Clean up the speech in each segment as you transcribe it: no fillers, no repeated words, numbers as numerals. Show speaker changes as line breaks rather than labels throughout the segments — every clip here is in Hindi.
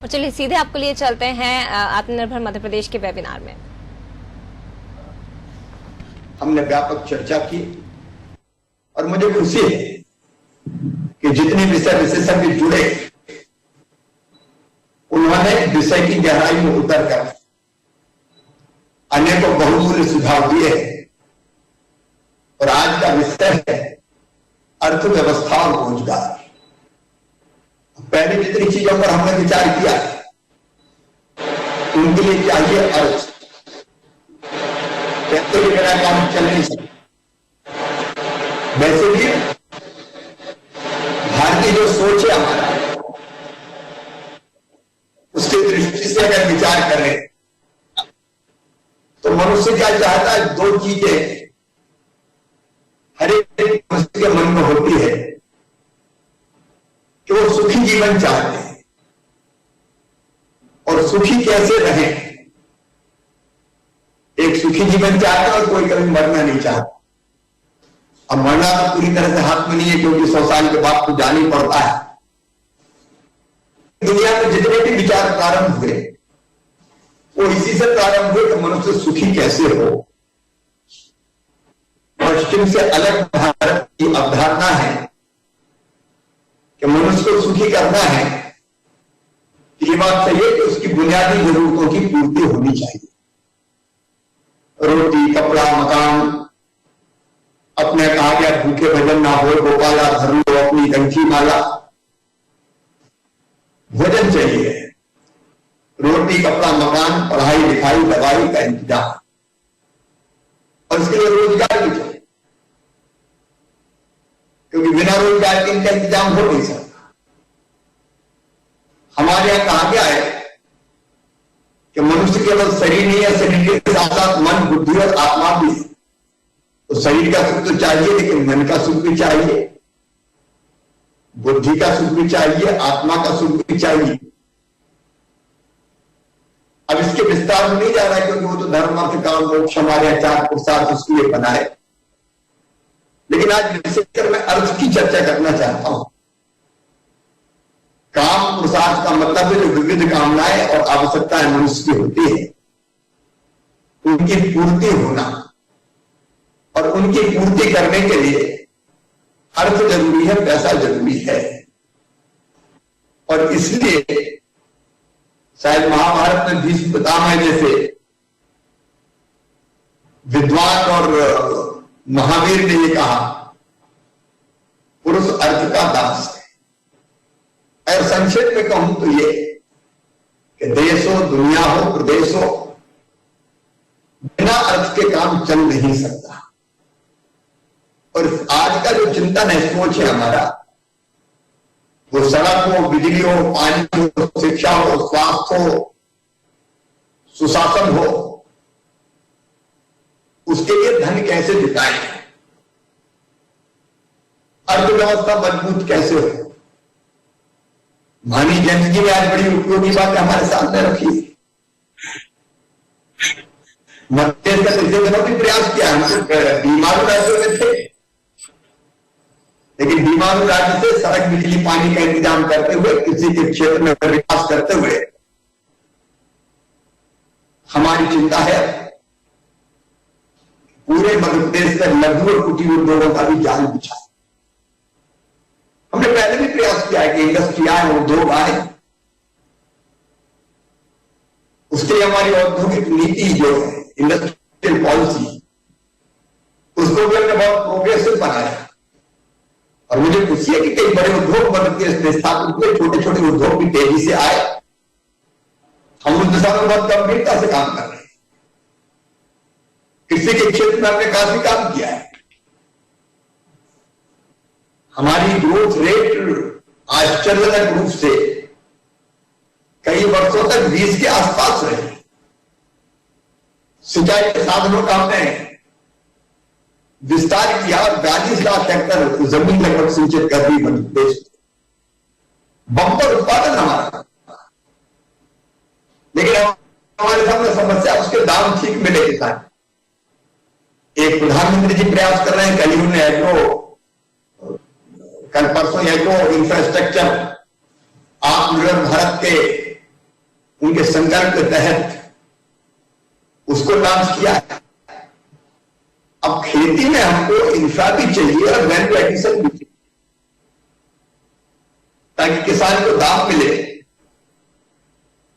और चलिए सीधे आपके लिए चलते हैं आत्मनिर्भर मध्य प्रदेश के वेबिनार में।
हमने व्यापक चर्चा की और मुझे खुशी है कि जितने विषय विशेषज्ञ जुड़े उन्होंने विषय की गहराई में उतरकर अनेकों बहुमूल्य सुझाव दिए और आज का विषय है अर्थव्यवस्था और रोजगार। पहले जितनी चीजों पर हमने विचार किया उनके लिए चाहिए अर्थ। कहते हुए मेरा काम चल नहीं सकता। वैसे भी भारतीय जो सोच है हमारा, उसकी दृष्टि से अगर विचार करें तो मनुष्य क्या चाहता है, दो चीजें हर एक मनुष्य के मन में होती है कि वो सुखी जीवन चाहते हैं। और सुखी कैसे रहे? एक सुखी जीवन चाहता है और कोई कभी मरना नहीं चाहता। अब मरना तो पूरी तरह से हाथ में नहीं है, क्योंकि 100 साल के बाद तो जाना ही पड़ता है। दुनिया में जितने भी विचार प्रारंभ हुए वो इसी से प्रारंभ हुए कि मनुष्य सुखी कैसे हो। पश्चिम से अलग भारत की अवधारणा है कि मनुष्य को सुखी करना है। ये बात सही है कि उसकी बुनियादी जरूरतों की पूर्ति होनी चाहिए। रोटी, कपड़ा, मकान, अपने कहा गया भूखे भजन ना हो, गोपाला धर लो अपनी कंठी माला। भोजन चाहिए, रोटी, कपड़ा, मकान, पढ़ाई लिखाई, दवाई का इंतजाम, और इसके लिए रोजगार भी चाहिए, क्योंकि बिना रोजगार के इनका इंतजाम हो नहीं सकता। हमारे यहां कहा गया है कि मनुष्य केवल शरीर नहीं है, शरीर के साथ साथ मन, बुद्धि और आत्मा भी है। तो शरीर का सुख तो चाहिए, लेकिन मन का सुख भी चाहिए, बुद्धि का सुख भी चाहिए, आत्मा का सुख भी चाहिए। अब इसके विस्तार में नहीं जा रहा है, क्योंकि वो तो धर्म, अर्थ, काम, मोक्ष हमारे यहाँ 4 पुरुषार्थ उसके लिए बनाए। लेकिन आज विशेषकर मैं अर्थ की चर्चा करना चाहता हूं। काम पुरुषार्थ का मतलब है जो विविध कामनाएं और आवश्यकताएं मनुष्य की होती है, उनकी पूर्ति होना, और उनकी पूर्ति करने के लिए अर्थ जरूरी है, पैसा जरूरी है। और इसलिए शायद महाभारत में भीष्म पितामह जैसे विद्वान और महावीर ने ये कहा, पुरुष अर्थ का दास है। और संक्षेप में कहूं तो ये कि देश हो, दुनिया हो, प्रदेश हो, बिना अर्थ के काम चल नहीं सकता। और आज का जो चिंतन है, सोच है हमारा, वो सड़क हो, बिजली हो, पानी हो, शिक्षा हो, स्वास्थ्य हो, सुशासन हो, उसके लिए धन कैसे जुटाएं, अर्थव्यवस्था मजबूत कैसे हो। मानी जैन जी ने आज बड़ी उपयोगी बात हमारे सामने रखी। मध्य का पिछले दिनों भी प्रयास किया। हम बीमारू राज्यों में थे, लेकिन बीमारू राज्य से सड़क, बिजली, पानी का इंतजाम करते हुए, कृषि के क्षेत्र में विकास करते हुए हमारी चिंता है पूरे मध्य प्रदेश में लघु और कुटीर उद्योगों का भी जाल बिछा। हमने पहले भी प्रयास किया है कि इंडस्ट्री आए, उद्योग आए। उसके लिए हमारी औद्योगिक नीति जो है, इंडस्ट्रियल पॉलिसी, उसको भी हमने बहुत प्रोग्रेसिव बनाया। और मुझे खुशी है कि कई बड़े उद्योग मध्य प्रदेश में स्थापित हुए, छोटे छोटे उद्योग भी तेजी से आए। हम उस दिशा में बहुत गंभीरता से काम कर रहे हैं। कृषि के क्षेत्र में हमने काफी काम किया है। हमारी ग्रोथ रेट आश्चर्यजनक रूप से कई वर्षों तक 20 के आसपास रही। सिंचाई के साधनों का हमने विस्तार किया और 42 लाख हेक्टर जमीन लगभग सिंचित कर दी मध्य प्रदेश। बम्पर उत्पादन हमारा, लेकिन हमारे सामने समस्या उसके दाम ठीक मिले किसान। एक प्रधानमंत्री जी प्रयास कर रहे हैं, कल ही उन्होंने एग्रो, कल परसों एग्रो इंफ्रास्ट्रक्चर आत्मनिर्भर भारत के उनके संकल्प के तहत उसको लॉन्च किया है। अब खेती में हमको इंफ्रा भी चाहिए और वैल्यू एडिशन भी चाहिए, ताकि किसान को दाम मिले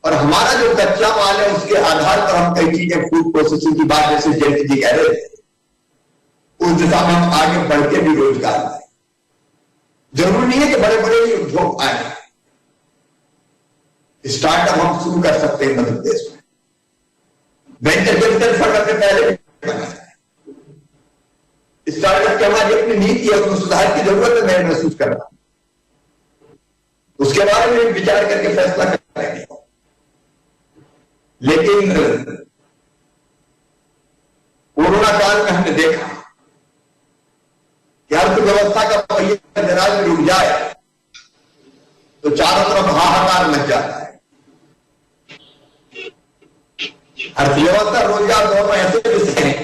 और हमारा जो कच्चा माल है उसके आधार पर हम कई चीजें फूड प्रोसेसिंग की बात जैसे जयंत जी कह रहे थे, उस दिशा में हम आगे बढ़ के भी रोजगार लाए। जरूरी नहीं है कि बड़े बड़े उद्योग आए, स्टार्टअप हम शुरू कर सकते हैं मध्य प्रदेश में। वेंचर कैपिटल फंड हमने पहले बनाया है। स्टार्टअप की हमारी अपनी नीति है, उसमें सुधार की जरूरत है, मैं महसूस कर रहा हूं। उसके बारे में विचार करके फैसला करेंगे। लेकिन कोरोना काल में हमने देखा कि अर्थव्यवस्था का पहिया जरा भी रुक जाए तो चारों तरफ हाहाकार मच जाता है। अर्थव्यवस्था रोजगार दोनों ऐसे विषय हैं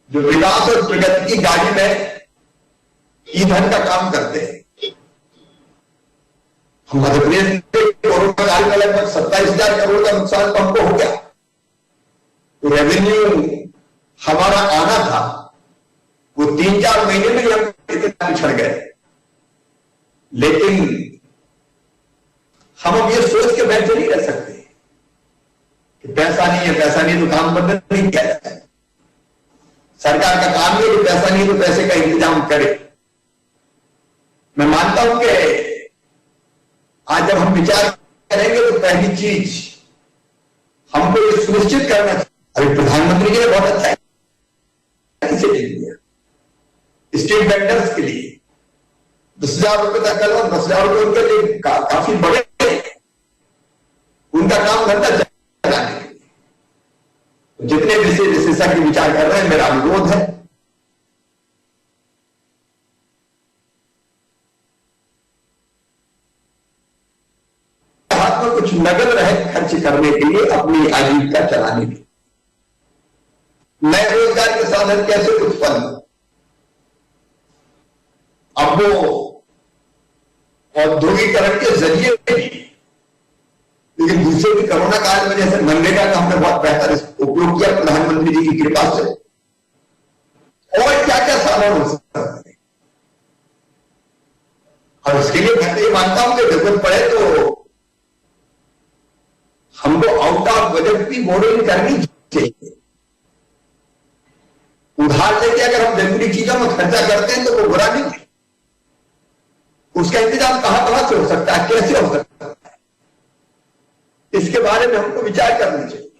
जो विकास और प्रगति की गाड़ी में ईंधन का काम करते हैं। हम मध्य प्रदेश में कोरोना काल में लगभग 27,000 करोड़ का नुकसान तो हमको हो गया। तो रेवेन्यू हमारा आना था वो 3-4 महीने में ही हम इतना पिछड़ गए। लेकिन हम अब ये सोच के बैठे नहीं रह सकते कि पैसा नहीं है, पैसा नहीं तो काम बंद नहीं किया जाता है। सरकार का काम है कि पैसा नहीं तो पैसे का इंतजाम करे। मैं मानता हूं कि आज जब हम विचार करेंगे तो पहली चीज हमको ये सुनिश्चित करना चाहिए। अभी प्रधानमंत्री जी ने बहुत अच्छा इनिशिएटिव लिया स्ट्रीट वेंडर्स के लिए 10,000 रुपए तक कल 10,000 रुपए उनके लिए काफी बड़े उनका काम धंधा चलाने के लिए। तो जितने विशेषज्ञ विचार कर रहे हैं, मेरा अनुरोध है हाथ में कुछ नगद रहे खर्च करने के लिए, अपनी आजीविका चलाने के लिए। नए रोजगार के साधन कैसे उत्पन्न? अब वो औद्योगिकरण के जरिए भी, लेकिन दूसरे भी कोरोना काल में जैसे मनरेगा का हमने बहुत बेहतर उपयोग किया प्रधानमंत्री जी की कृपा से। और क्या क्या साधन हो सकता है, और उसके लिए मैं ये मानता हूं कि जरूरत पड़े तो हमको आउट ऑफ बजट भी बोरिंग करनी चाहिए। उधार लेके अगर हम जरूरी चीजों में खर्चा करते हैं तो वो बुरा नहीं है। उसका इंतजाम कहां से हो सकता है, कैसे हो सकता है, इसके बारे में हमको विचार करना चाहिए।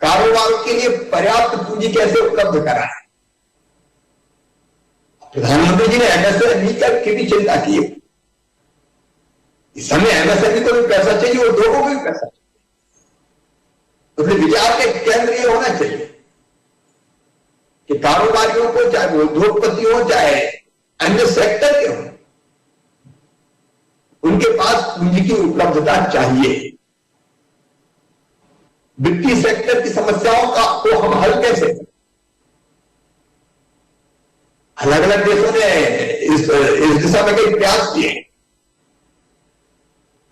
कारोबार के लिए पर्याप्त पूंजी कैसे उपलब्ध कराएं? प्रधानमंत्री जी ने एमएसएमई की भी चिंता की है। इस समय एमएसएमई को भी पैसा चाहिए, उद्योगों को भी पैसा चाहिए। तो विचार के केंद्र ये होना चाहिए कि कारोबारियों को, चाहे वो उद्योगपति हो चाहे अन्य सेक्टर के हो, उनके पास पूंजी की उपलब्धता चाहिए। वित्तीय सेक्टर की समस्याओं को हम हल कैसे करें? अलग अलग देशों ने इस दिशा में कई प्रयास किए।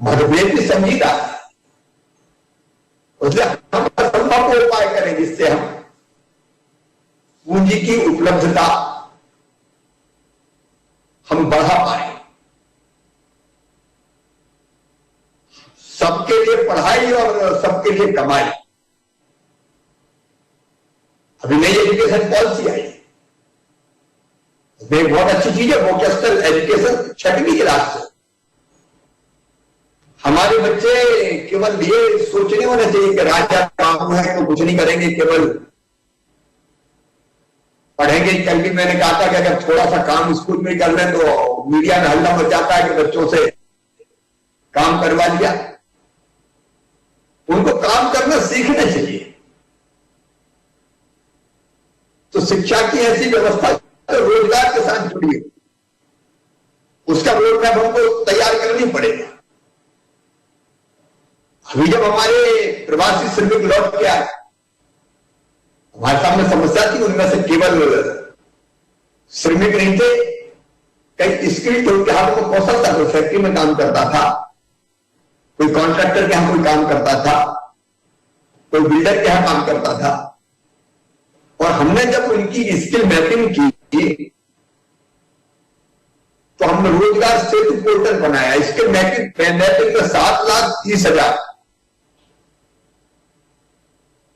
मध्य प्रदेश भी संजीदा है, उसलिए हम संभव उपाय करें जिससे हम पूंजी की उपलब्धता हम बढ़ा पाए। सबके लिए पढ़ाई और सबके लिए कमाई। अभी नई एजुकेशन पॉलिसी आई, एक बहुत अच्छी चीज है वोकेशनल एजुकेशन 6वीं क्लास से। हमारे बच्चे केवल ये सोचने होना चाहिए कि राजा काम है तो कुछ नहीं करेंगे, केवल पढ़ेंगे। कल भी मैंने कहा था कि अगर थोड़ा सा काम स्कूल में कर लें तो मीडिया में हल्ला मच जाता है कि बच्चों से काम करवा लिया। उनको काम करना सीखना चाहिए। तो शिक्षा की ऐसी व्यवस्था तो रोजगार के साथ जुड़ी है, उसका रोड मैप हमको तैयार करनी पड़ेगा। अभी जब हमारे प्रवासी श्रमिक लौट के आए, हमारे सामने समस्या थी, उनमें से केवल श्रमिक नहीं थे, कई स्किल थे, उनके हाथों में कौशल था, जो फैक्ट्री में काम करता था कोई कॉन्ट्रैक्टर के यहां कोई काम करता था, कोई बिल्डर के यहां काम करता था, और हमने जब उनकी स्किल मैपिंग की तो हमने रोजगार सेतु पोर्टल बनाया। स्किल मैपिंग में 7,30,000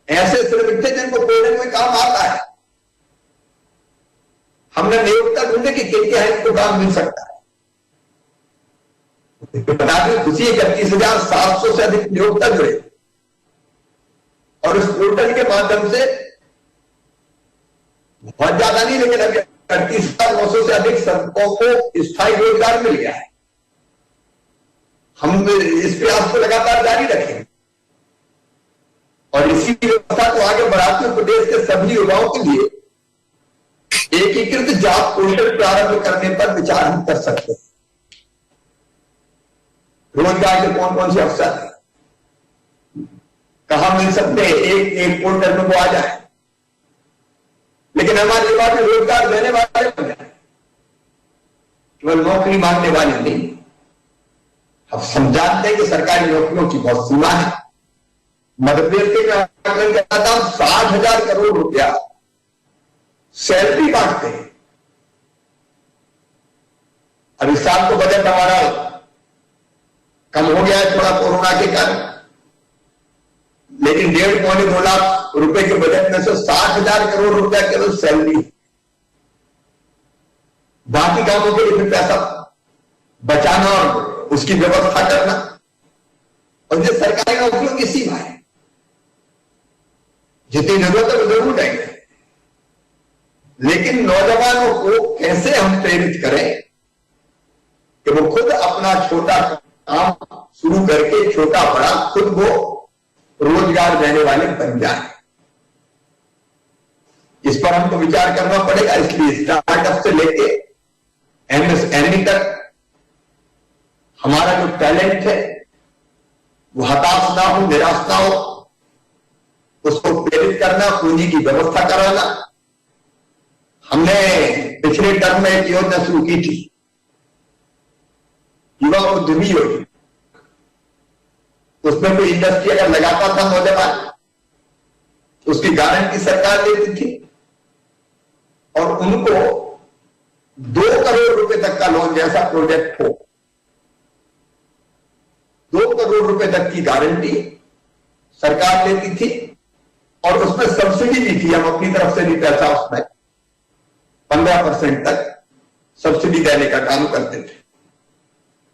ऐसे श्रमिक थे जिनको कोडिंग में काम आता है। हमने नियोक्ता ढूंढे कि किन के इनको काम मिल सकता है। बता दें, खुशी 31,700 से अधिक नियोक्ता जुड़े, और इस पोर्टल के माध्यम से बहुत ज्यादा नहीं, लेकिन अभी 38,900 से अधिक श्रमिकों को स्थायी रोजगार मिल गया है। हम इस प्रयास को लगातार जारी रखेंगे और इसी व्यवस्था को आगे बढ़ाते हुए प्रदेश के सभी युवाओं के लिए एकीकृत जॉब पोर्टल प्रारंभ करने पर विचार हम कर सकते हैं। रोजगार के कौन कौन से अवसर कहां मिल सकते हैं, एक पोर्टल में वो आ जाए, लेकिन हमारे युवा में रोजगार देने वाले बन जाए, केवल नौकरी मांगने वाले नहीं। हम जानते हैं कि सरकारी नौकरियों की बहुत सीमा है। मध्य प्रदेश के आकलन करता था, 60,000 करोड़ रुपया सैलरी बांटते हैं। अब इस साल तो बजट हमारा कम हो गया है थोड़ा कोरोना के कारण, लेकिन 1.5-2 लाख रुपए के बजट में से 60,000 करोड़ रुपया केवल सैलरी, बाकी कामों के लिए फिर पैसा बचाना और उसकी व्यवस्था करना, और ये सरकारी नौकरियों की सीमा है। जितनी जरूरत है वो जरूर देंगे, लेकिन नौजवानों को कैसे हम प्रेरित करें कि वो खुद अपना छोटा काम शुरू करके छोटा बड़ा खुद वो रोजगार देने वाले बन जाए। इस पर हमको विचार करना पड़ेगा। इसलिए स्टार्टअप से लेके एमएसएमई तक हमारा जो टैलेंट है वो हताश ना हो, निराश ना हो, उसको प्रेरित करना, पूंजी की व्यवस्था कराना। हमने पिछले टर्म में एक योजना शुरू की थी, युवा उद्यमी योजना। उसमें कोई इंडस्ट्री अगर लगाता था नौजवान, उसकी गारंटी सरकार देती थी और उनको 2 करोड़ रुपए तक का लोन, जैसा प्रोजेक्ट हो 2 करोड़ रुपए तक की गारंटी सरकार देती थी, और उसमें सब्सिडी भी थी। हम अपनी तरफ से भी पैसा उसमें 15% तक सब्सिडी देने का काम करते थे।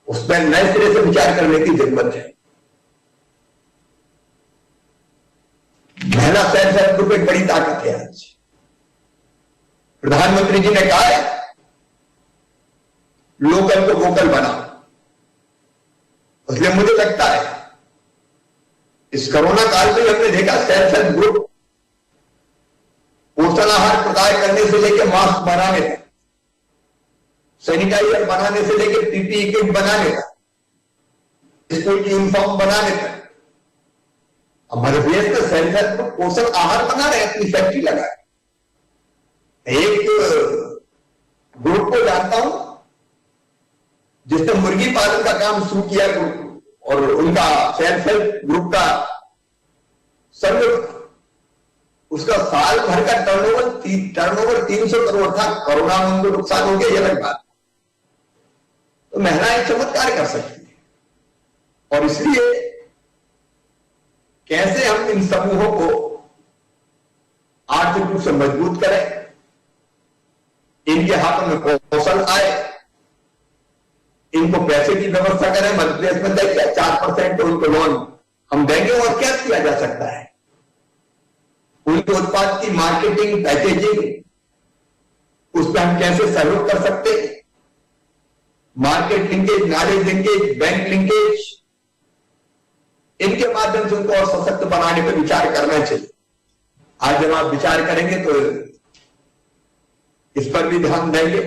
उसमें नए सिरे से विचार करने की जरूरत है। महिला सेल्फ हेल्प ग्रुप एक बड़ी ताकत है। आज प्रधानमंत्री जी ने कहा है लोकल को वोकल बनाओ, इसलिए मुझे लगता है इस कोरोना काल में हमने देखा सेल्फ हेल्प ग्रुप पोषण आहार प्रदान करने से लेकर मास्क बनाने तक, सैनिटाइजर बनाने से लेकर पीपीई किट बनाने तक, स्कूल की यूनिफॉर्म बनाने तक। हमारे देश में सेल्फ हेल्प ग्रुप पोषण आहार बना रहे हैं, अपनी फैक्ट्री लगा रहे। एक ग्रुप को जानता हूं जिसने मुर्गी पालन का काम शुरू किया, और उनका सेल्फ हेल्प ग्रुप का सर्वे, उसका साल भर का टर्नओवर 300 करोड़ था। कोरोना में उनको नुकसान हो गया, ये अलग बात। तो महिलाएं चमत्कार कर सकती है, और इसलिए कैसे हम इन समूहों को आर्थिक रूप से मजबूत करें, इनके हाथों में कौशल आए, इनको पैसे की व्यवस्था करें। मध्य प्रदेश में देखिए 4% उनको लोन हम देंगे, और क्या किया जा सकता है उनके उत्पाद की मार्केटिंग, पैकेजिंग, उस पर हम कैसे सहयोग कर सकते हैं। Market linkage, knowledge linkage, bank linkage, इनके माध्यम से उनको और सशक्त बनाने पर विचार करना चाहिए। आज जब आप विचार करेंगे तो इस पर भी ध्यान देंगे।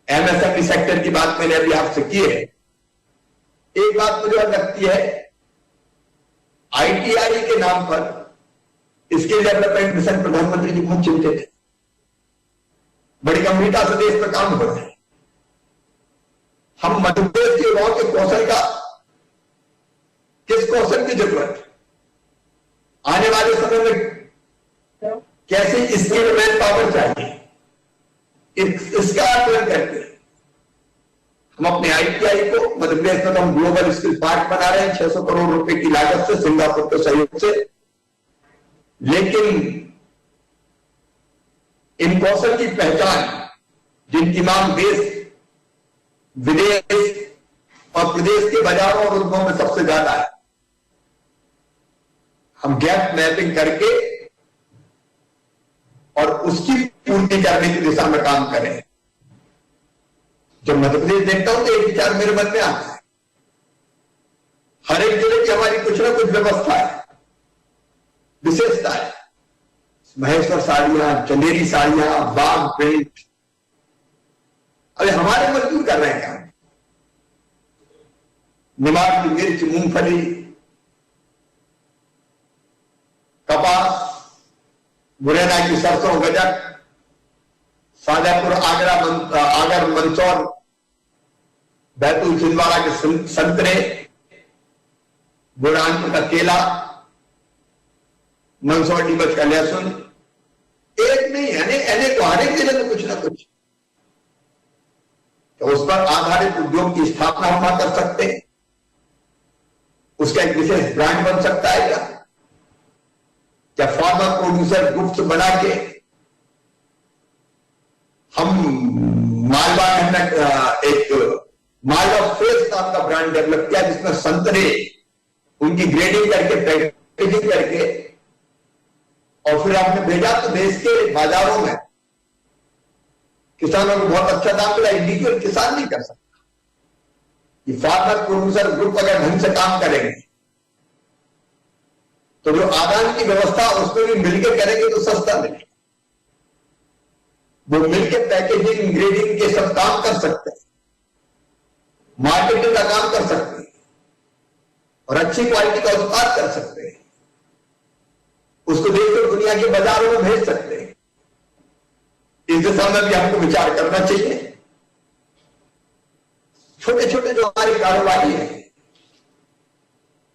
एमएसएमई सेक्टर की बात मैंने अभी आपसे की है। एक बात मुझे और लगती है, आईटीआई के नाम पर स्किल डेवलपमेंट मिशन प्रधानमंत्री जी बहुत चिंतित है। बड़ी गंभीरता से देश पर काम हो रहा है। हम मध्य प्रदेश के युवाओं के कौशल का, किस कौशल की जरूरत है, आने वाले समय में कैसे स्किल मैन पावर चाहिए, इसका आकलन करके हम अपने ITI को मध्य प्रदेश में हम ग्लोबल स्किल पार्क बना रहे हैं 600 करोड़ रुपए की लागत से, सिंगापुर के सहयोग से। लेकिन इन कौशल की पहचान जिनकी मांग देश विदेश और प्रदेश के बाजारों और उद्योगों में सबसे ज्यादा है, हम गैप मैपिंग करके और उसकी पूर्ति करने की दिशा में काम करें। जब मध्य प्रदेश देखता हूं तो एक विचार मेरे मन में आता है, हर एक जिले की हमारी कुछ ना कुछ व्यवस्था है, विशेषता है। महेश्वर साड़ियां, चंदेरी साड़ियां, बाग प्रिंट, अरे हमारे मजदूर कर रहे हैं काम। निमाड़ की मिर्च, मूंगफली, कपास, मुरैना की सरसों, गजक, शाजापुर, आगर, मंदसौर, बैतूल, छिंदवाड़ा के संतरे, बुरहानपुर का केला, मंदसौर नीमच का लहसुन, एक नहीं अनेक हर एक जिले में कुछ ना कुछ, तो उस पर आधारित उद्योग की स्थापना हम कर सकते हैं। उसका एक विशेष ब्रांड बन सकता है क्या फार्मर प्रोड्यूसर ग्रुप्स बना के हम मालवा एक मालवा फ्रेश नाम का ब्रांड डेवलप किया, जिसमें संतरे उनकी ग्रेडिंग करके पैकेजिंग करके और फिर आपने भेजा तो देश के बाजारों में किसानों को बहुत अच्छा दाम मिला। इंडिविजुअल किसान नहीं कर सकता। ये फार्मर प्रोड्यूसर ग्रुप अगर ढंग से काम करेंगे तो जो आदान की व्यवस्था उसमें भी मिलकर करेंगे तो सस्ता मिलेगा। वो मिलकर पैकेजिंग ग्रेडिंग के सब काम कर सकते हैं, मार्केटिंग का काम कर सकते हैं और अच्छी क्वालिटी का उत्पाद कर सकते हैं, उसको देखकर दुनिया के बाजारों में भेज सकते हैं। इस दिशा में भी हमको विचार करना चाहिए। छोटे छोटे जो हमारे कारोबारी हैं,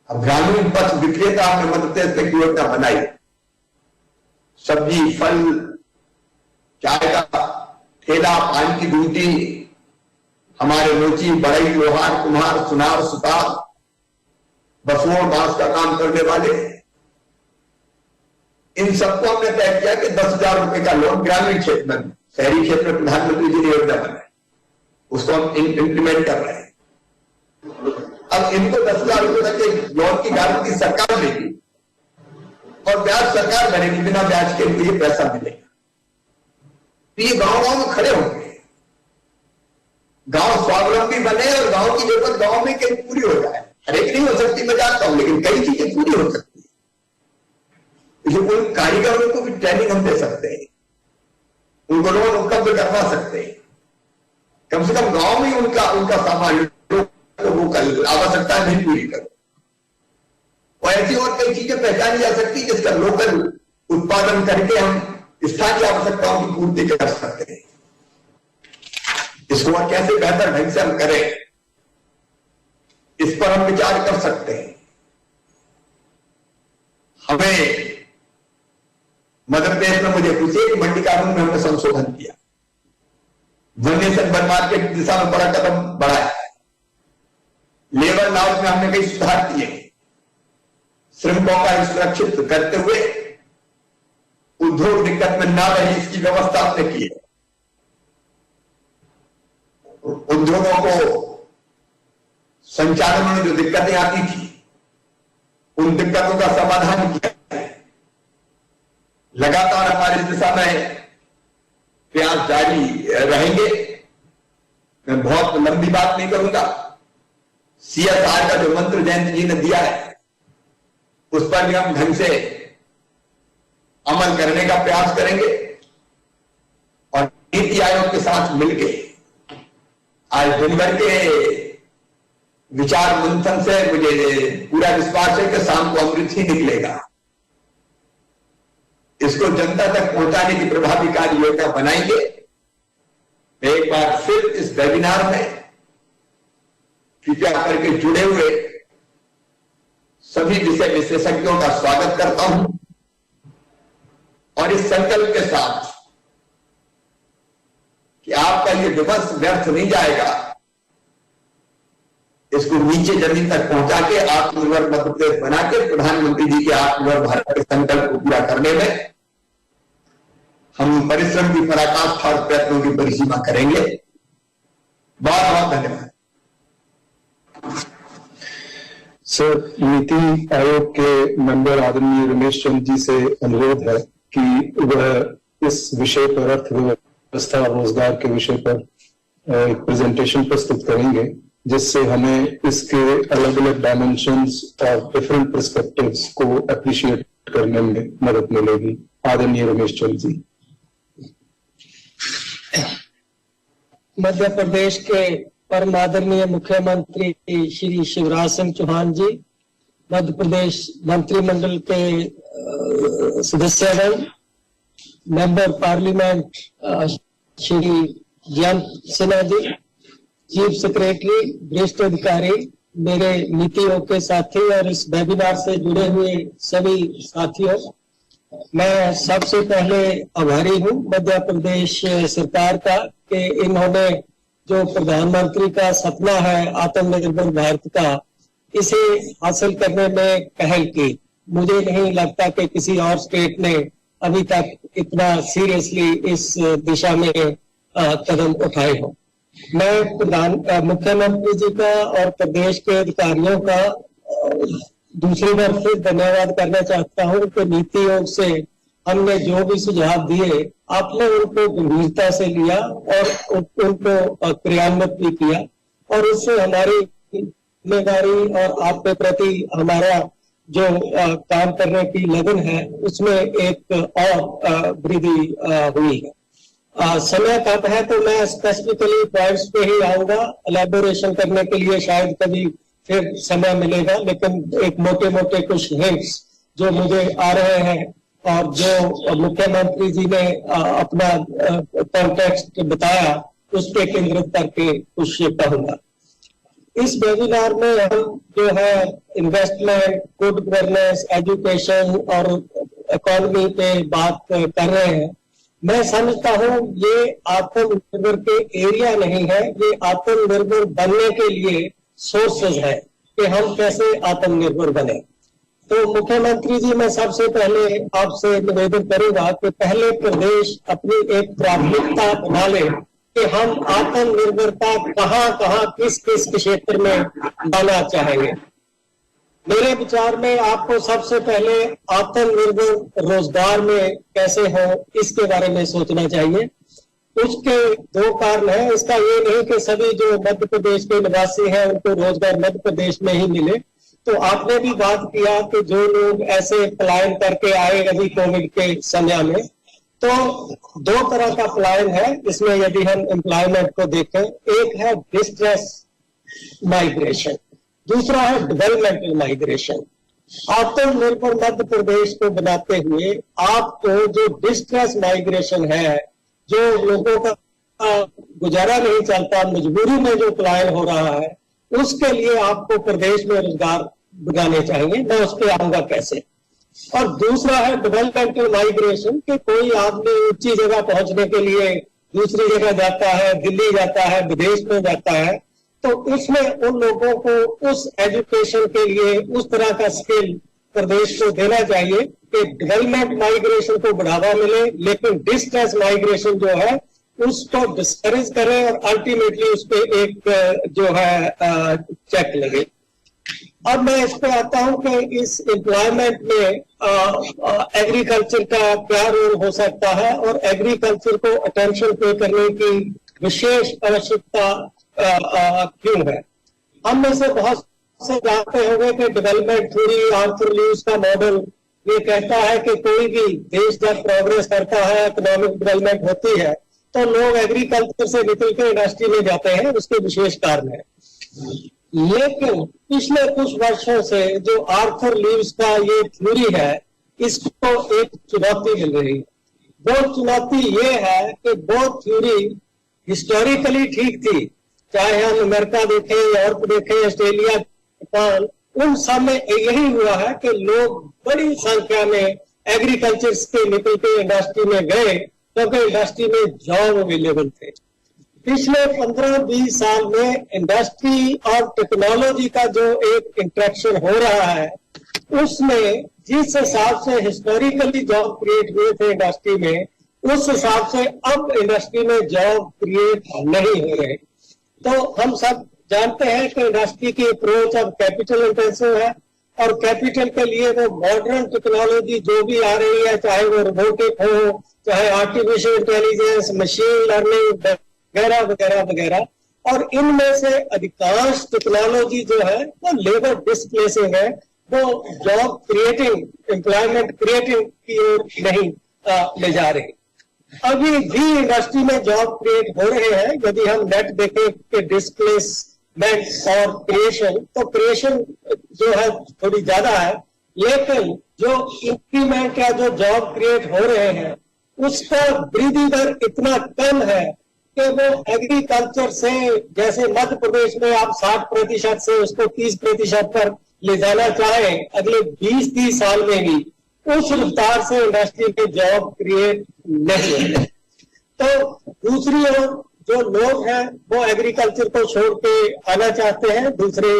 अब ग्रामीण पथ विक्रेता हमने मध्य प्रदेश में योजना बनाई, सब्जी, फल, चाय का ठेला, पान की गुमटी, हमारे मोची, बड़ई, लोहार, कुम्हार, सुनार, सुतार, बसों, बांस का काम करने वाले, इन सबको हमने तय किया कि 10,000 रुपए का लोन ग्रामीण क्षेत्र में, शहरी क्षेत्र में प्रधानमंत्री जी ने योजना बनाई, उसको हम इम्प्लीमेंट कर रहे हैं। अब इनको 10,000 रुपए तक के लोन की गारंटी सरकार देगी और ब्याज सरकार भरेगी, बिना ब्याज के इनको ये पैसा मिलेगा। तो ये गांव में खड़े होंगे, गांव स्वावलंबी बने और गांव की जरूरत गांव में कहीं पूरी हो जाए। हर एक नहीं हो सकती, मैं जानता हूं, लेकिन कई चीजें पूरी हो सकती है। उन कारीगरों को भी ट्रेनिंग हम दे सकते हैं, उनको लोन उपलब्ध करवा सकते हैं, कम से कम गांव में उनका सामान वो कल आवश्यकता नहीं पूरी करो। और ऐसी और कई चीजें पहचानी जा सकती है जिसका लोकल उत्पादन करके हम स्थानीय आवश्यकताओं की पूर्ति कर सकते हैं। इसको और कैसे बेहतर ढंग से हम करें, इस पर हम विचार कर सकते हैं। हमें मध्य प्रदेश में मुझे खुशी है कि मंडी कानून में हमने संशोधन किया, वन नेशन वन मार्केट की दिशा में बड़ा कदम बढ़ाया है। लेबर लॉज में हमने कई सुधार किए, श्रमिकों का सुरक्षित करते हुए उद्योग दिक्कत में ना रहे इसकी व्यवस्था हमने की है। उद्योगों को संचालन में जो दिक्कतें आती थी उन दिक्कतों का समाधान किया है। लगातार हमारे इस दिशा में प्रयास जारी रहेंगे। मैं बहुत लंबी बात नहीं करूंगा। CSR का जो मंत्र जयंत जी ने दिया है उस पर भी हम ढंग से अमल करने का प्रयास करेंगे और नीति आयोग के साथ मिलकर आज दिन भर के विचार मंथन से मुझे पूरा विश्वास है कि शाम को अमृत ही निकलेगा। इसको जनता तक पहुंचाने की प्रभावी कार्य योजना बनाएंगे। एक बार फिर इस वेबिनार में कृपया करके जुड़े हुए सभी विषय विशेषज्ञों का स्वागत करता हूं और इस संकल्प के साथ कि आपका ये दिवस व्यर्थ नहीं जाएगा, इसको नीचे जमीन तक पहुंचा के आत्मनिर्भर मध्य प्रदेश बना के प्रधानमंत्री जी के आत्मनिर्भर भारत के संकल्प को पूरा करने में हम परिश्रम की पराकाष्ठा और प्रयत्नों की परिसीमा करेंगे। बहुत बहुत धन्यवाद।
सर, नीति आयोग के मेंबर आदरणीय रमेश चंद जी से अनुरोध है कि वह इस विषय पर, अर्थव्यवस्था और रोजगार के विषय पर एक प्रेजेंटेशन प्रस्तुत करेंगे, जिससे हमें इसके अलग अलग डायमेंशंस और डिफरेंट पर्सपेक्टिव्स को अप्रिशिएट करने में मदद मिलेगी। आदरणीय रमेश चंद जी।
मध्य प्रदेश के परम आदरणीय मुख्यमंत्री श्री शिवराज सिंह चौहान जी, मध्य प्रदेश मंत्रिमंडल के सदस्यगण, member parliament Shri Jayant Sinha ji, chief secretary, वरिष्ठ अधिकारी, मेरे नीति आयोग के साथी और इस वेबिनार से जुड़े हुए सभी साथियों, मैं सबसे पहले आभारी हूं मध्य प्रदेश सरकार का कि इन्होंने जो प्रधानमंत्री का सपना है आत्मनिर्भर भारत का, इसे हासिल करने में पहल की। मुझे नहीं लगता कि किसी और स्टेट ने अभी तक इतना सीरियसली इस दिशा में कदम उठाए हो। मैं मुख्यमंत्री जी का और प्रदेश के अधिकारियों का दूसरी बार फिर धन्यवाद करना चाहता हूं कि नीति आयोग से हमने जो भी सुझाव दिए, आपने उनको गंभीरता से लिया और उनको क्रियान्वित भी किया, और उससे हमारी जिम्मेदारी और आपके प्रति हमारा जो काम करने की लगन है उसमें एक और वृद्धि हुई है। समय कम है तो मैं स्पेसिफिकली पॉइंट्स पे ही आऊंगा, एलैबोरेशन करने के लिए शायद कभी फिर समय मिलेगा, लेकिन एक मोटे मोटे कुछ हिंट्स जो मुझे आ रहे हैं और जो मुख्यमंत्री जी ने अपना कॉन्टेक्स्ट बताया उस पे केंद्रित करके कुछ कहूंगा। इस वेबिनार में हम जो है इन्वेस्टमेंट, गुड गवर्नेंस, एजुकेशन और इकोनॉमी पे बात कर रहे हैं। मैं समझता हूँ ये आत्मनिर्भर के एरिया नहीं है, ये आत्मनिर्भर बनने के लिए सोर्सेज है कि हम कैसे आत्मनिर्भर बने। तो मुख्यमंत्री जी, मैं सबसे पहले आपसे निवेदन करूंगा कि पहले प्रदेश अपनी एक प्राथमिकता बना ले कि हम आत्मनिर्भरता कहाँ कहाँ किस किस क्षेत्र में लाना चाहेंगे। मेरे विचार में आपको सबसे पहले आत्मनिर्भर रोजगार में कैसे हो इसके बारे में सोचना चाहिए। उसके दो कारण हैं। इसका ये नहीं कि सभी जो मध्य प्रदेश के निवासी हैं उनको रोजगार मध्य प्रदेश में ही मिले। तो आपने भी बात किया कि जो लोग ऐसे पलायन करके आए अभी कोविड के समय में, तो दो तरह का पलायन है इसमें यदि हम एम्प्लॉयमेंट को देखें। एक है डिस्ट्रेस माइग्रेशन, दूसरा है डेवलपमेंटल माइग्रेशन। आत्मनिर्भर मध्य प्रदेश को बनाते हुए आपको जो डिस्ट्रेस माइग्रेशन है, जो लोगों का गुजारा नहीं चलता, मजबूरी में जो पलायन हो रहा है, उसके लिए आपको प्रदेश में रोजगार बनाने चाहिए। मैं उस पर आऊंगा कैसे। और दूसरा है डेवलपमेंटल माइग्रेशन कि कोई आदमी ऊंची जगह पहुंचने के लिए दूसरी जगह जाता है, दिल्ली जाता है, विदेश में जाता है, तो उसमें उन लोगों को उस एजुकेशन के लिए उस तरह का स्किल प्रदेश को देना चाहिए कि डेवलपमेंट माइग्रेशन को बढ़ावा मिले, लेकिन डिस्ट्रेस माइग्रेशन जो है उसको डिस्करेज करें और अल्टीमेटली उस पर एक जो है चेक लगे। अब मैं इस पे आता हूं कि इस एम्प्लॉयमेंट में एग्रीकल्चर का क्या रोल हो सकता है और एग्रीकल्चर को अटेंशन पे करने की विशेष आवश्यकता क्यों है। हम में से बहुत से जानते होंगे कि डेवलपमेंट थ्योरी, आर्थर लीव्स का मॉडल ये कहता है कि कोई भी देश जब प्रोग्रेस करता है, इकोनॉमिक डेवलपमेंट होती है, तो लोग एग्रीकल्चर से निकल के इंडस्ट्री में जाते हैं। उसके विशेष कारण है। लेकिन पिछले कुछ वर्षों से जो आर्थर लीव्स का ये थ्योरी है, इसको एक चुनौती मिल रही है। वो चुनौती ये है कि वो थ्योरी हिस्टोरिकली ठीक थी, चाहे हम अमेरिका देखें, यूरोप देखें, ऑस्ट्रेलिया, जापान, उन सब में यही हुआ है कि लोग बड़ी संख्या में एग्रीकल्चर से निकल के इंडस्ट्री में गए क्योंकि इंडस्ट्री में जॉब अवेलेबल थे। पिछले 15-20 साल में इंडस्ट्री और टेक्नोलॉजी का जो एक इंटरेक्शन हो रहा है, उसमें जिस हिसाब से हिस्टोरिकली जॉब क्रिएट हुए थे इंडस्ट्री में, उस हिसाब से अब इंडस्ट्री में जॉब क्रिएट नहीं हो रहे। तो हम सब जानते हैं कि इंडस्ट्री की अप्रोच अब कैपिटल इंटेंसिव है और कैपिटल के लिए वो मॉडर्न टेक्नोलॉजी जो भी आ रही है, चाहे वो रोबोटिक हो, चाहे आर्टिफिशियल इंटेलिजेंस, मशीन लर्निंग वगैरह वगैरह वगैरह, और इनमें से अधिकांश टेक्नोलॉजी जो है वो लेबर डिस्प्लेसिंग है, वो जॉब क्रिएटिंग, एम्प्लॉयमेंट क्रिएटिंग की ओर नहीं ले जा रही। अभी भी इंडस्ट्री में जॉब क्रिएट हो रहे हैं। यदि हम नेट देखें कि डिस्प्लेसमेंट और क्रिएशन, तो क्रिएशन जो है थोड़ी ज्यादा है, लेकिन जो इंक्रीमेंट या जो जॉब क्रिएट हो रहे हैं उसका वृद्धि दर इतना कम है कि वो एग्रीकल्चर से, जैसे मध्य प्रदेश में आप 60% से उसको 30% पर ले जाना चाहें अगले 20-30 साल में भी, उस रफ्तार से इंडस्ट्री के जॉब क्रिएट नहीं होते। तो दूसरी ओर जो लोग हैं वो एग्रीकल्चर को छोड़ के आना चाहते हैं दूसरे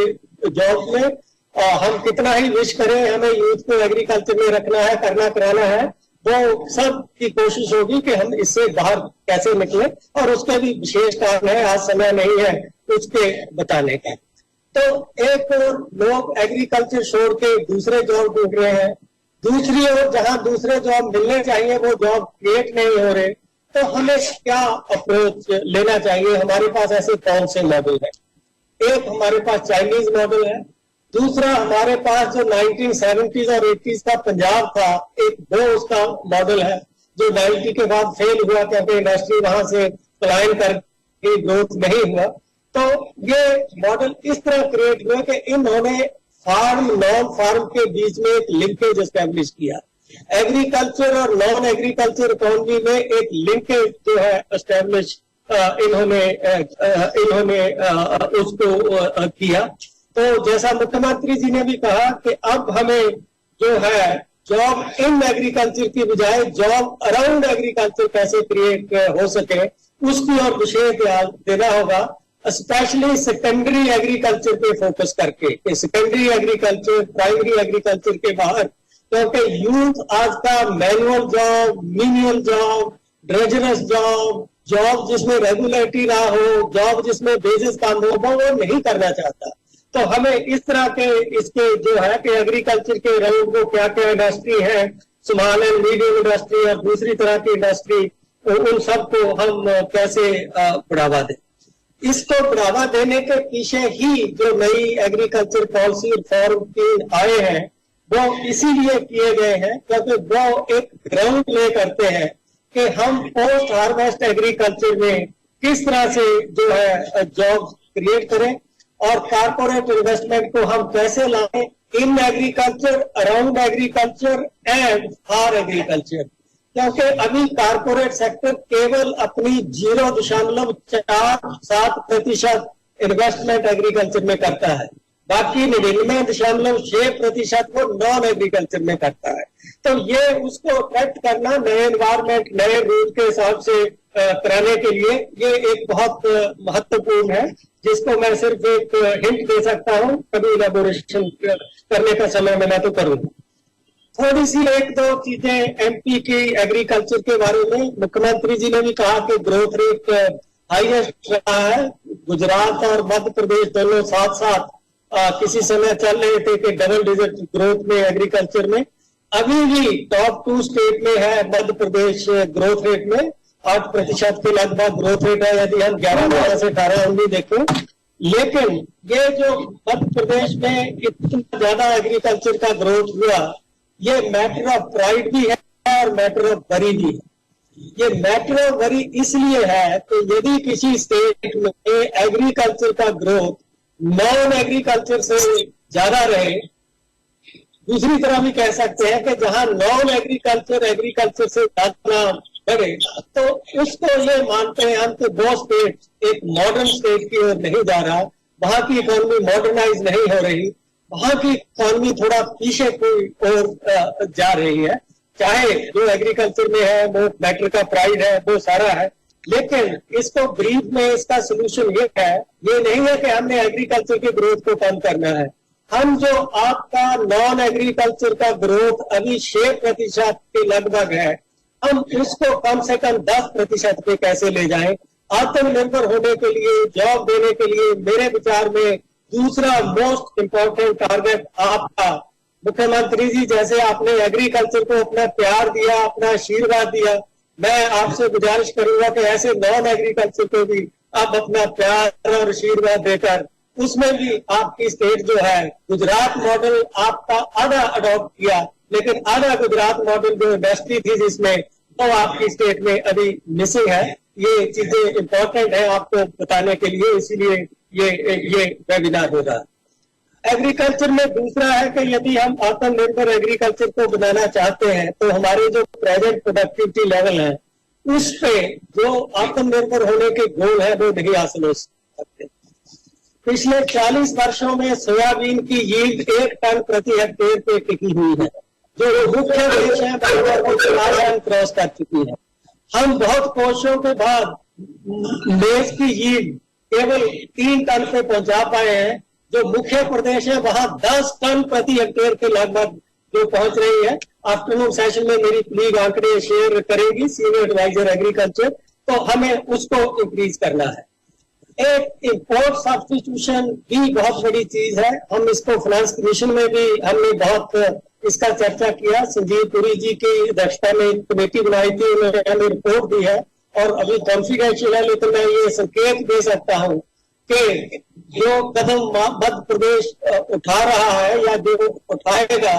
जॉब में। हम कितना ही विश करें हमें यूथ को एग्रीकल्चर में रखना है, करना कराना है, वो सब की कोशिश होगी कि हम इससे बाहर कैसे निकले, और उसके भी विशेष कारण है, आज समय नहीं है उसके बताने का। तो एक और लोग एग्रीकल्चर छोड़ के दूसरे जॉब ढूंढ रहे हैं, दूसरी ओर जहां दूसरे जॉब मिलने चाहिए वो जॉब क्रिएट नहीं हो रहे। तो हमें क्या अप्रोच लेना चाहिए? हमारे पास ऐसे कौन से मॉडल है? एक हमारे पास चाइनीज मॉडल है, दूसरा हमारे पास जो 1970s और 80s का पंजाब था, एक वो उसका मॉडल है जो 90 के बाद फेल हुआ क्योंकि इंडस्ट्री वहां से पलायन करके ग्रोथ नहीं हुआ। तो ये मॉडल इस तरह क्रिएट हुआ कि इन्होंने फार्म नॉन फार्म के बीच में एक लिंकेज एस्टेब्लिश किया। एग्रीकल्चर और नॉन एग्रीकल्चर इकोनॉमी में एक लिंकेज जो है एस्टेब्लिश इन्होंने उसको किया। तो जैसा मुख्यमंत्री जी ने भी कहा कि अब हमें जो है जॉब इन एग्रीकल्चर की बजाय जॉब अराउंड एग्रीकल्चर कैसे क्रिएट हो सके, उसकी और विशेष ध्यान देना होगा, स्पेशली सेकेंडरी एग्रीकल्चर पे फोकस करके कि सेकेंडरी एग्रीकल्चर प्राइमरी एग्रीकल्चर के बाहर, क्योंकि यूथ आज का manual job, menial job, dangerous job, job जिसमें रेगुलेटरी ना हो, जॉब जिसमें बेसिस काम हो, वो नहीं करना चाहता। तो हमें इस तरह के इसके जो है कि एग्रीकल्चर के अराउंड को क्या क्या इंडस्ट्री है, स्मॉल एंड मीडियम इंडस्ट्री और दूसरी तरह की इंडस्ट्री, उन सबको हम कैसे बढ़ावा दें। इसको बढ़ावा देने के पीछे ही जो नई एग्रीकल्चर पॉलिसी रिफॉर्म के आए हैं वो इसीलिए किए गए हैं क्योंकि वो एक ग्राउंड प्ले करते हैं कि हम पोस्ट हार्वेस्ट एग्रीकल्चर में किस तरह से जो है जॉब क्रिएट करें और कारपोरेट इन्वेस्टमेंट को हम कैसे लाएं in agriculture, around agriculture and for agriculture. क्योंकि अभी कारपोरेट सेक्टर केवल अपनी 0.47% इन्वेस्टमेंट एग्रीकल्चर में करता है, बाकी 99.6% वो नॉन एग्रीकल्चर में करता है। तो ये उसको अट्रैक्ट करना नए एनवायरमेंट, नए रूल के हिसाब से कराने के लिए ये एक बहुत महत्वपूर्ण है, जिसको मैं सिर्फ एक हिंट दे सकता हूँ, कभी इलेबोरेशन करने का समय मिला तो करूंगा। थोड़ी सी एक दो चीजें एमपी की एग्रीकल्चर के बारे में। मुख्यमंत्री जी ने भी कहा कि ग्रोथ रेट हाईएस्ट रहा है, गुजरात और मध्य प्रदेश दोनों साथ साथ किसी समय चल रहे थे कि डबल डिजिट ग्रोथ में एग्रीकल्चर में। अभी भी टॉप 2 स्टेट में है मध्य प्रदेश ग्रोथ रेट में 8% के लगभग ग्रोथ रेट है यदि हम 11 से 18-19 देखें। लेकिन ये जो मध्य प्रदेश में इतना ज्यादा एग्रीकल्चर का ग्रोथ हुआ, ये मैटर ऑफ प्राइड भी है और मैटर ऑफ वरी भी है। ये मैटर ऑफ वरी इसलिए है कि यदि किसी स्टेट में एग्रीकल्चर का ग्रोथ नॉन एग्रीकल्चर से ज्यादा रहे, दूसरी तरह भी कह सकते हैं कि जहां नॉन एग्रीकल्चर एग्रीकल्चर से ज्यादा बढ़े, तो उसको ये मानते हैं हम कि वो स्टेट एक मॉडर्न स्टेट की ओर नहीं जा रहा, वहां की इकोनॉमी मॉडर्नाइज नहीं हो रही, वहां की इकोनॉमी थोड़ा पीछे कोई और जा रही है। चाहे जो एग्रीकल्चर में है वो मैटर का प्राइड है, वो सारा है, लेकिन इसको ब्रीफ में इसका सोल्यूशन ये है, ये नहीं है कि हमने एग्रीकल्चर की ग्रोथ को कम करना है। हम जो आपका नॉन एग्रीकल्चर का ग्रोथ अभी 6% के लगभग है, हम उसको कम से कम 10% पे कैसे ले जाएं। आत्मनिर्भर होने के लिए, जॉब देने के लिए मेरे विचार में दूसरा मोस्ट इम्पोर्टेंट टारगेट आपका मुख्यमंत्री जी, जैसे आपने एग्रीकल्चर को अपना प्यार दिया, अपना आशीर्वाद दिया, मैं आपसे गुजारिश करूंगा कि ऐसे नॉन एग्रीकल्चर को भी आप अपना प्यार और आशीर्वाद देकर उसमें भी आपकी स्टेट जो है, गुजरात मॉडल आपका आधा अडॉप्ट किया, लेकिन आधा गुजरात मॉडल जो इंडस्ट्री थी जिसमें, तो आपकी स्टेट में अभी मिसिंग है। ये चीजें इंपॉर्टेंट है आपको बताने के लिए, इसीलिए ये वेबिनार होगा। एग्रीकल्चर में दूसरा है कि यदि हम आत्मनिर्भर एग्रीकल्चर को बनाना चाहते हैं तो हमारे जो प्रेजेंट प्रोडक्टिविटी लेवल है उस पे जो आत्मनिर्भर होने के गोल है वो नहीं हासिल हो सकते। पिछले 40 वर्षों में सोयाबीन की यील्ड 1 टन प्रति हेक्टेयर पे टिकी हुई है, जो मुख्य देश है 50 टन क्रॉस कर चुकी है। हम बहुत कोशिशों के बाद मेज की यील्ड केवल 3 टन पे पहुंचा पाए हैं, जो मुख्य प्रदेश है वहां 10 टन प्रति हेक्टेयर के लगभग जो पहुंच रही है। आफ्टरनून सेशन में मेरी कलीग आंकड़े शेयर करेगी, सीनियर एडवाइजर एग्रीकल्चर, तो हमें उसको इंक्रीज करना है। एक इम्पोर्ट सब्स्टिट्यूशन भी बहुत बड़ी चीज है, हम इसको फाइनेंस कमीशन में भी हमने बहुत इसका चर्चा किया। संजीव पुरी जी की अध्यक्षता में एक कमेटी बनाई थी, उन्होंने हमें रिपोर्ट दी है और अभी कॉन्फिडेंशियल है, लेकिन मैं ये संकेत दे सकता हूँ कि जो कदम मध्य प्रदेश उठा रहा है या जो उठाएगा,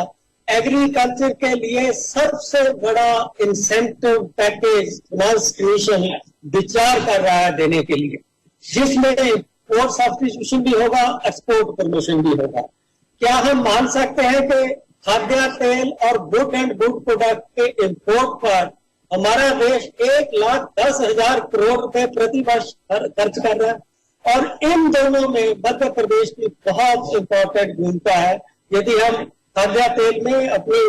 एग्रीकल्चर के लिए सबसे बड़ा इंसेंटिव पैकेज फाइनेंस कमीशन विचार कर रहा है देने के लिए, जिसमें इम्पोर्ट सब्स्टिट्यूशन भी होगा, एक्सपोर्ट प्रमोशन भी होगा। क्या हम मान सकते हैं कि खाद्य तेल और गुड एंड गुड प्रोडक्ट के इम्पोर्ट पर हमारा देश 1,10,000 करोड़ रुपए प्रति वर्ष खर्च कर रहा है, और इन दोनों में मध्य प्रदेश की बहुत इंपॉर्टेंट भूमिका है। यदि हम खाद्य तेल में अपनी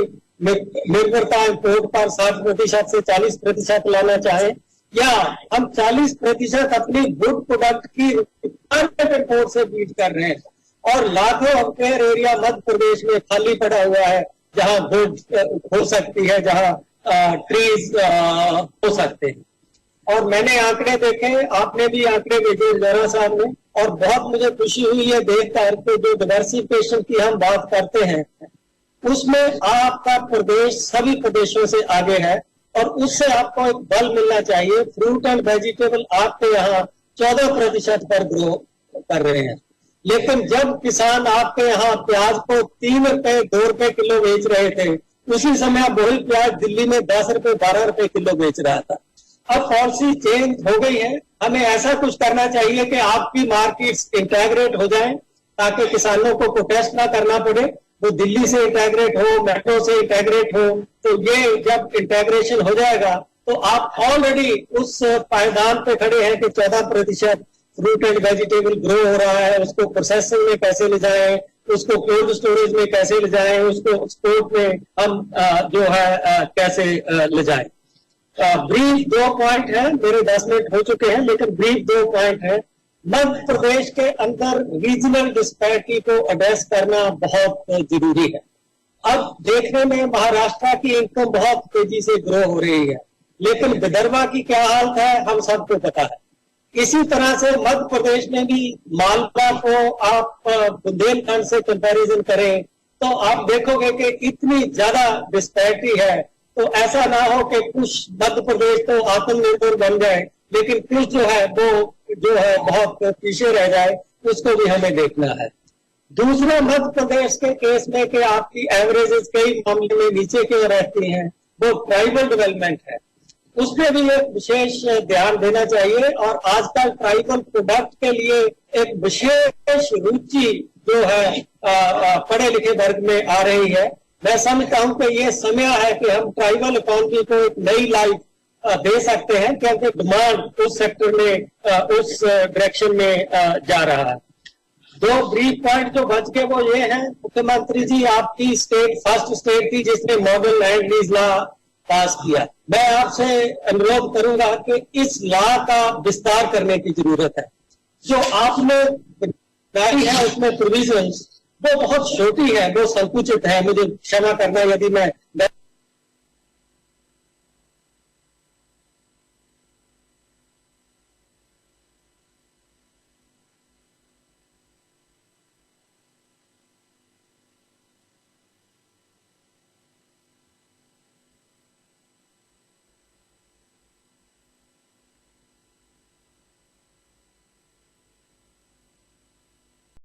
निर्भरता इम्पोर्ट पर 60% से 40% लाना चाहें, या हम 40% अपनी गुड प्रोडक्ट की इम्पोर्ट से बीट कर रहे हैं, और लाखों हेक्टेयर एरिया मध्य प्रदेश में खाली पड़ा हुआ है जहां गुड हो सकती है, जहां ट्रीज हो सकते हैं। और मैंने आंकड़े देखे, आपने भी आंकड़े भेजे जरा साहब ने, और बहुत मुझे खुशी हुई है देखकर कि जो डाइवर्सिफिकेशन की हम बात करते हैं उसमें आपका प्रदेश सभी प्रदेशों से आगे है, और उससे आपको एक बल मिलना चाहिए। फ्रूट एंड वेजिटेबल आपके यहाँ 14% पर ग्रो कर रहे हैं, लेकिन जब किसान आपके यहाँ प्याज को 3 रुपए 2 रुपए किलो बेच रहे थे, उसी समय बोल प्याज दिल्ली में 10 रुपए 12 रुपए किलो बेच रहा था। अब पॉलिसी चेंज हो गई है, हमें ऐसा कुछ करना चाहिए कि आपकी मार्केट्स इंटेग्रेट हो जाएं, ताकि किसानों को प्रोटेस्ट ना करना पड़े, वो दिल्ली से इंटेग्रेट हो, मेट्रो से इंटेग्रेट हो। तो ये जब इंटेग्रेशन हो जाएगा तो आप ऑलरेडी उस पायदान पे खड़े हैं कि 14% फ्रूट एंड वेजिटेबल ग्रो हो रहा है, उसको प्रोसेसिंग में कैसे ले जाएं, उसको कोल्ड स्टोरेज में कैसे ले जाएं, उसको एक्सपोर्ट में हम जो है कैसे ले जाएं। ब्रीफ 2 पॉइंट है, मेरे 10 मिनट हो चुके हैं, लेकिन ब्रीफ 2 पॉइंट है। मध्य प्रदेश के अंदर रीजनल डिस्पैरिटी को एड्रेस करना बहुत जरूरी है। अब देखने में महाराष्ट्र की इनकम बहुत तेजी से ग्रो हो रही है, लेकिन विदर्भा की क्या हालत है हम सबको पता है। इसी तरह से मध्य प्रदेश में भी मालवा को आप बुंदेलखंड से कंपैरिजन करें तो आप देखोगे कि इतनी ज्यादा डिस्पैरिटी है। तो ऐसा ना हो कि कुछ मध्य प्रदेश तो आत्मनिर्भर बन जाए, लेकिन कुछ जो है वो जो है बहुत पीछे रह जाए, उसको भी हमें देखना है। दूसरा, मध्य प्रदेश के केस में कि आपकी एवरेजेस कई मामले में नीचे की ओर रहती हैं, वो ट्राइबल डेवलपमेंट है, उस पर भी एक विशेष ध्यान देना चाहिए। और आजकल ट्राइबल प्रोडक्ट के लिए एक विशेष रुचि जो है पढ़े लिखे वर्ग में आ रही है। मैं समझता हूं कि ये समय है कि हम ट्राइबल इकोनॉमी को एक नई लाइफ दे सकते हैं, क्योंकि डिमांड उस सेक्टर में उस डायरेक्शन में जा रहा है। दो ब्रीफ पॉइंट जो बच गए वो ये है, मुख्यमंत्री जी आपकी स्टेट फर्स्ट स्टेट थी जिसने मॉडल लैंड लीज लॉ पास किया। मैं आपसे अनुरोध करूंगा कि इस लॉ का विस्तार करने की जरूरत है। जो आपने बनाई है उसमें प्रोविजंस वो बहुत छोटी है, वो संकुचित है। मुझे क्षमा करना यदि मैं